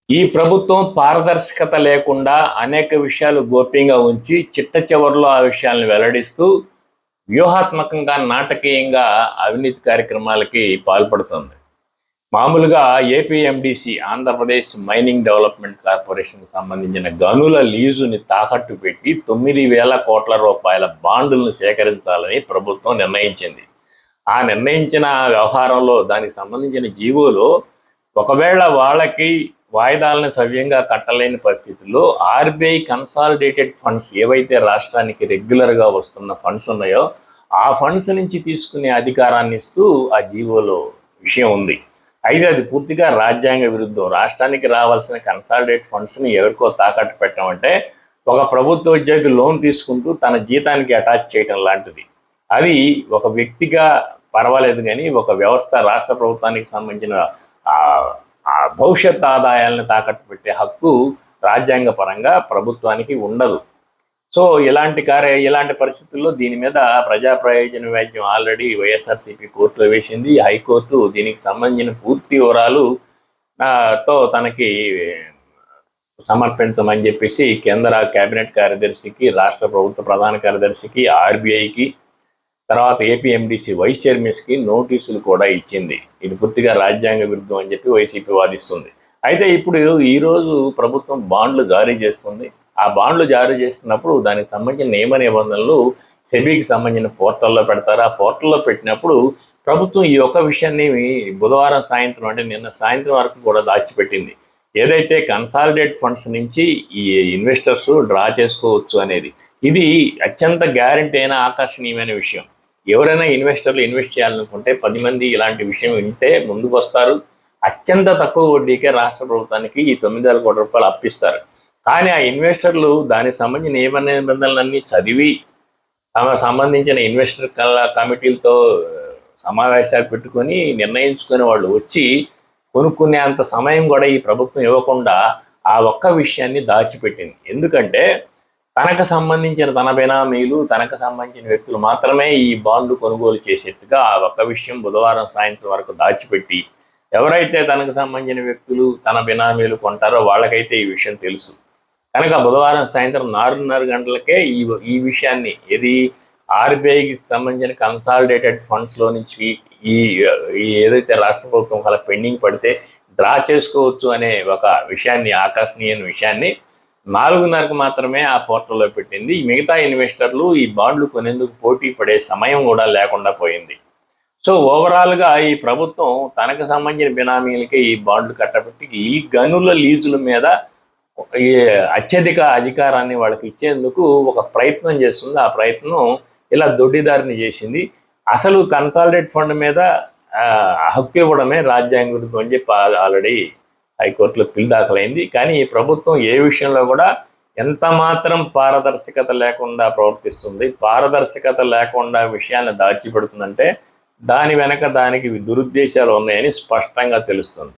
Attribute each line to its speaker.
Speaker 1: ఈ ప్రభుత్వం పారదర్శకత లేకుండా అనేక విషయాలు గోప్యంగా ఉంచి చిట్ట చివరిలో ఆ విషయాలను వెల్లడిస్తూ వ్యూహాత్మకంగా నాటకీయంగా అవినీతి కార్యక్రమాలకి పాల్పడుతుంది. మామూలుగా ఏపీఎండిసి ఆంధ్రప్రదేశ్ మైనింగ్ డెవలప్మెంట్ కార్పొరేషన్కి సంబంధించిన గనుల లీజుని తాకట్టు పెట్టి 9,000 కోట్ల రూపాయల బాండులను సేకరించాలని ప్రభుత్వం నిర్ణయించింది. ఆ నిర్ణయించిన వ్యవహారంలో దానికి సంబంధించిన జీవోలో ఒకవేళ వాళ్ళకి వాయిదాలను సవ్యంగా కట్టలేని పరిస్థితుల్లో ఆర్బీఐ కన్సాలిడేటెడ్ ఫండ్స్ ఏవైతే రాష్ట్రానికి రెగ్యులర్గా వస్తున్న ఫండ్స్ ఉన్నాయో ఆ ఫండ్స్ నుంచి తీసుకునే అధికారాన్ని ఇస్తూ ఆ జీవోలో విషయం ఉంది. అయితే అది పూర్తిగా రాజ్యాంగ విరుద్ధం. రాష్ట్రానికి రావాల్సిన కన్సాలిడేట్ ఫండ్స్ని ఎవరికో తాకట్టు పెట్టామంటే ఒక ప్రభుత్వ ఉద్యోగి లోన్ తీసుకుంటూ తన జీతానికి అటాచ్ చేయడం లాంటిది. అది ఒక వ్యక్తిగా పర్వాలేదు, కానీ ఒక వ్యవస్థ రాష్ట్ర ప్రభుత్వానికి సంబంధించిన ఆ భవిష్యత్ ఆదాయాలను తాకట్టు పెట్టే హక్కు రాజ్యాంగ పరంగా ప్రభుత్వానికి ఉండదు. సో ఇలాంటి పరిస్థితుల్లో దీని మీద ప్రజా ప్రయోజన వ్యాజ్యం ఆల్రెడీ వైఎస్ఆర్సీపీ కోర్టులో వేసింది. హైకోర్టు దీనికి సంబంధించిన పూర్తి వివరాలు తో తనకి సమర్పించమని చెప్పేసి కేంద్ర కేబినెట్ కార్యదర్శికి, రాష్ట్ర ప్రభుత్వ ప్రధాన కార్యదర్శికి, ఆర్బీఐకి, తర్వాత ఏపీఎండిసి వైస్ చైర్మన్స్కి నోటీసులు కూడా ఇచ్చింది. ఇది పూర్తిగా రాజ్యాంగ విరుద్ధం అని చెప్పి వైసీపీ వాదిస్తుంది. అయితే ఇప్పుడు ఈరోజు ప్రభుత్వం బాండ్లు జారీ చేస్తుంది. ఆ బాండ్లు జారీ చేస్తున్నప్పుడు దానికి సంబంధించిన నియమ నిబంధనలు సెబీకి సంబంధించిన పోర్టల్లో పెడతారు. ఆ పోర్టల్లో పెట్టినప్పుడు ప్రభుత్వం ఈ ఒక్క విషయాన్ని బుధవారం సాయంత్రం, అంటే నిన్న సాయంత్రం వరకు కూడా దాచిపెట్టింది. ఏదైతే కన్సాలిడేట్ ఫండ్స్ నుంచి ఈ ఇన్వెస్టర్స్ డ్రా చేసుకోవచ్చు అనేది, ఇది అత్యంత గ్యారంటీ అయిన ఆకర్షణీయమైన విషయం. ఎవరైనా ఇన్వెస్టర్లు ఇన్వెస్ట్ చేయాలనుకుంటే 10 మంది ఇలాంటి విషయం వింటే ముందుకు వస్తారు. అత్యంత తక్కువ వడ్డీకే రాష్ట్ర ప్రభుత్వానికి ఈ 9,000 కోట్ల రూపాయలు అప్పిస్తారు. కానీ ఆ ఇన్వెస్టర్లు దానికి సంబంధించిన నియమ నిబంధనలన్నీ చదివి తమ సంబంధించిన ఇన్వెస్టర్ కమిటీలతో సమావేశాలు పెట్టుకొని నిర్ణయించుకునే వాళ్ళు వచ్చి కొనుక్కునే అంత సమయం కూడా ఈ ప్రభుత్వం ఇవ్వకుండా ఆ ఒక్క విషయాన్ని దాచిపెట్టింది. ఎందుకంటే తనకు సంబంధించిన తన బెనామీలు, తనకు సంబంధించిన వ్యక్తులు మాత్రమే ఈ బాండ్లు కొనుగోలు చేసేట్టుగా ఆ ఒక్క విషయం బుధవారం సాయంత్రం వరకు దాచిపెట్టి, ఎవరైతే తనకు సంబంధించిన వ్యక్తులు తన బెనామీలు కొంటారో వాళ్ళకైతే ఈ విషయం తెలుసు. కనుక బుధవారం సాయంత్రం 4:30 గంటలకే ఈ విషయాన్ని, ఇది ఆర్బీఐకి సంబంధించిన కన్సాలిడేటెడ్ ఫండ్స్లో నుంచి ఈ ఏదైతే రాష్ట్ర ప్రభుత్వం అలా పెండింగ్ పడితే డ్రా చేసుకోవచ్చు అనే ఒక విషయాన్ని, ఆకర్షణీయమైన విషయాన్ని 4:30కు మాత్రమే ఆ పోర్టల్లో పెట్టింది. మిగతా ఇన్వెస్టర్లు ఈ బాండ్లు కొనేందుకు పోటీ పడే సమయం కూడా లేకుండా పోయింది. సో ఓవరాల్గా ఈ ప్రభుత్వం తనకు సంబంధించిన బినామీలకి ఈ బాండ్లు కట్టబెట్టి గనుల లీజుల మీద ఈ అత్యధిక అధికారాన్ని వాళ్ళకి ఇచ్చేందుకు ఒక ప్రయత్నం చేస్తుంది. ఆ ప్రయత్నం ఇలా దొడ్డిదారిని చేసింది. అసలు కన్సాలిడేట్ ఫండ్ మీద హక్కు ఇవ్వడమే రాజ్యాంగ విరుద్ధం అని చెప్పి ఆల్రెడీ హైకోర్టులో పిల్ దాఖలైంది. కానీ ఈ ప్రభుత్వం ఏ విషయంలో కూడా ఎంత మాత్రం పారదర్శకత లేకుండా ప్రవర్తిస్తుంది. పారదర్శకత లేకుండా విషయాన్ని దాచిపెడుతుందంటే దాని వెనక దానికి దురుద్దేశాలు ఉన్నాయని స్పష్టంగా తెలుస్తుంది.